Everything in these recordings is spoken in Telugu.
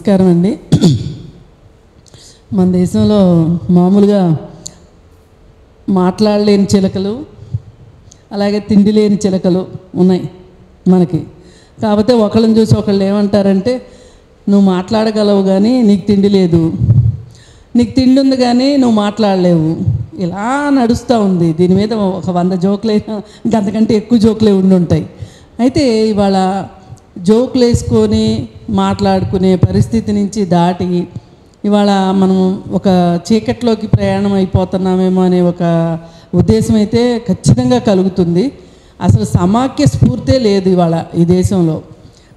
నమస్కారం అండి. మన దేశంలో మామూలుగా మాట్లాడలేని చిలకలు అలాగే తిండి లేని చిలకలు ఉన్నాయి మనకి. కాకపోతే ఒకళ్ళని చూసి ఒకళ్ళు ఏమంటారంటే, నువ్వు మాట్లాడగలవు కానీ నీకు తిండి లేదు, నీకు తిండి ఉంది కానీ నువ్వు మాట్లాడలేవు. ఇలా నడుస్తూ ఉంది. దీని మీద ఒక 100 జోకులైనా అంతకంటే ఎక్కువ జోకులే ఉండుంటాయి. అయితే ఇవాళ జోకులు వేసుకొని మాట్లాడుకునే పరిస్థితి నుంచి దాటి ఇవాళ మనం ఒక చీకట్లోకి ప్రయాణం అయిపోతున్నామేమో అనే ఒక ఉద్దేశం అయితే ఖచ్చితంగా కలుగుతుంది. అసలు సమాఖ్య స్ఫూర్తే లేదు ఇవాళ ఈ దేశంలో.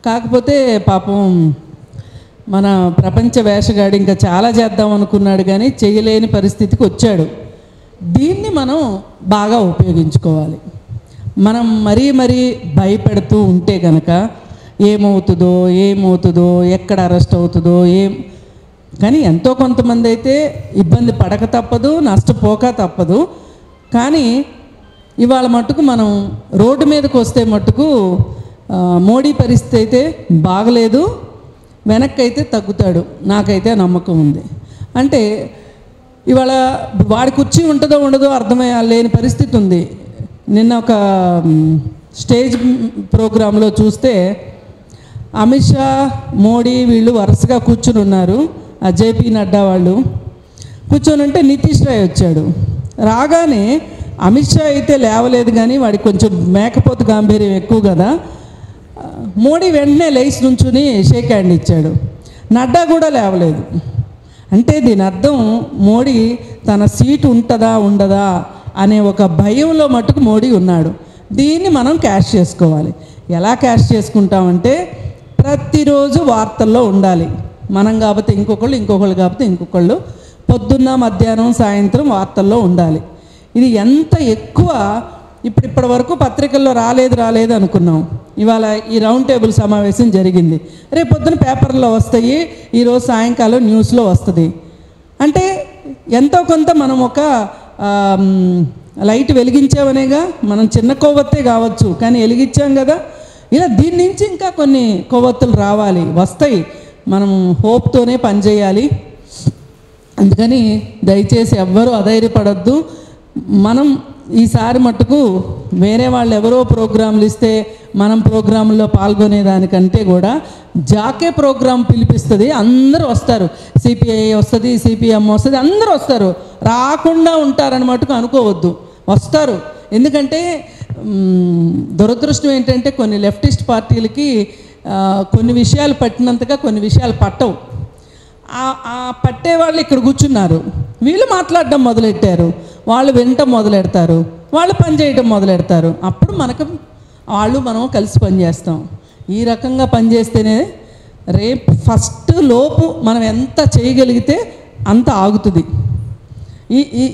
కాకపోతే పాపం మన ప్రపంచ వేషగాడు ఇంకా చాలా చేద్దాం అనుకున్నాడు కానీ చేయలేని పరిస్థితికి వచ్చాడు. దీన్ని మనం బాగా ఉపయోగించుకోవాలి. మనం మరీ భయపెడుతూ ఉంటే కనుక ఏమవుతుందో ఎక్కడ అరెస్ట్ అవుతుందో కానీ ఎంతో కొంతమంది అయితే ఇబ్బంది పడక తప్పదు, నష్టపోక తప్పదు. కానీ ఇవాళ మట్టుకు మనం రోడ్డు మీదకి వస్తే మట్టుకు మోడీ పరిస్థితి అయితే బాగలేదు, వెనక్కి అయితే తగ్గుతాడు, నాకైతే నమ్మకం ఉంది. అంటే ఇవాళ వాడి కుర్చీ ఉంటుందో ఉండదో లేని పరిస్థితి ఉంది. నిన్న ఒక స్టేజ్ ప్రోగ్రాంలో చూస్తే అమిత్ షా, మోడీ వీళ్ళు వరుసగా కూర్చుని ఉన్నారు. జేపీ నడ్డా వాళ్ళు కూర్చొని ఉంటే నితీష్ రాయ్ వచ్చాడు. రాగానే అమిత్ షా అయితే లేవలేదు కానీ వాడికి కొంచెం మేకపోతు గాంభీర్యం ఎక్కువ కదా. మోడీ వెంటనే లేచి నుంచుని షేక్ హ్యాండ్ ఇచ్చాడు. నడ్డా కూడా లేవలేదు. అంటే దీని అర్థం మోడీ తన సీటు ఉంటుందా ఉండదా అనే ఒక భయంలో మట్టుకు మోడీ ఉన్నాడు. దీన్ని మనం క్యాష్ చేసుకోవాలి. ఎలా క్యాష్ చేసుకుంటామంటే ప్రతిరోజు వార్తల్లో ఉండాలి. మనం కాకపోతే ఇంకొకళ్ళు కాకపోతే ఇంకొకళ్ళు పొద్దున్న మధ్యాహ్నం సాయంత్రం వార్తల్లో ఉండాలి. ఇది ఎంత ఎక్కువ ఇప్పటి వరకు పత్రికల్లో రాలేదు అనుకున్నాం. ఇవాళ ఈ రౌండ్ టేబుల్ సమావేశం జరిగింది. రేపు పొద్దున పేపర్లో వస్తాయి, ఈరోజు సాయంకాలం న్యూస్లో వస్తుంది. అంటే ఎంతో కొంత మనం ఒక లైట్ వెలిగించామనేగా. మనం చిన్న కొవ్వొత్తే కావచ్చు కానీ వెలిగించాం కదా. ఇలా దీని నుంచి ఇంకా కొన్ని కొవ్వొత్తులు రావాలి, వస్తాయి. మనం హోప్తోనే పనిచేయాలి. అందుకని దయచేసి ఎవ్వరూ అధైర్యపడద్దు. మనం ఈసారి మట్టుకు వేరే వాళ్ళు ఎవరో ప్రోగ్రాంలు ఇస్తే మనం ప్రోగ్రాంలో పాల్గొనేదానికంటే కూడా జాకే ప్రోగ్రాం పిలిపిస్తుంది, అందరూ వస్తారు. సిపిఐ వస్తుంది, సిపిఎం వస్తుంది, అందరూ వస్తారు. రాకుండా ఉంటారని మటుకు అనుకోవద్దు, వస్తారు. ఎందుకంటే దురదృష్టం ఏంటంటే కొన్ని లెఫ్టిస్ట్ పార్టీలకి కొన్ని విషయాలు పట్టినంతగా కొన్ని విషయాలు పట్టవు. ఆ పట్టే వాళ్ళు ఇక్కడ కూర్చున్నారు, వీళ్ళు మాట్లాడడం మొదలెట్టారు, వాళ్ళు వినటం మొదలెడతారు, వాళ్ళు పని చేయడం మొదలెడతారు. అప్పుడు మనం కలిసి పనిచేస్తాం. ఈ రకంగా పనిచేస్తేనే రేపు ఫస్ట్ లోపు మనం ఎంత చేయగలిగితే అంత ఆగుతుంది.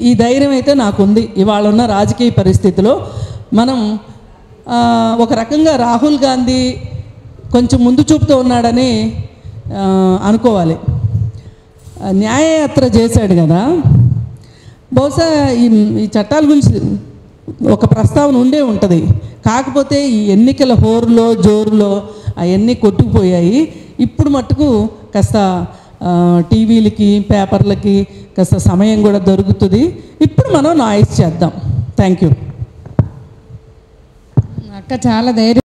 ఈ ధైర్యం అయితే నాకుంది. ఇవాళ ఉన్న రాజకీయ పరిస్థితిలో మనం ఒక రకంగా రాహుల్ గాంధీ కొంచెం ముందు చూపుతూ ఉన్నాడని అనుకోవాలి. న్యాయయాత్ర చేశాడు కదా. బహుశా ఈ చట్టాల గురించి ఒక ప్రస్తావన ఉండే ఉంటుంది. కాకపోతే ఈ ఎన్నికల హోరులో జోరులో అవన్నీ కొట్టుకుపోయాయి. ఇప్పుడు మట్టుకు కాస్త టీవీలకి పేపర్లకి కాస్త సమయం కూడా దొరుకుతుంది. ఇప్పుడు మనం నాయిస్ చేద్దాం. Thank you. అక్క చాలా ధైర్యం.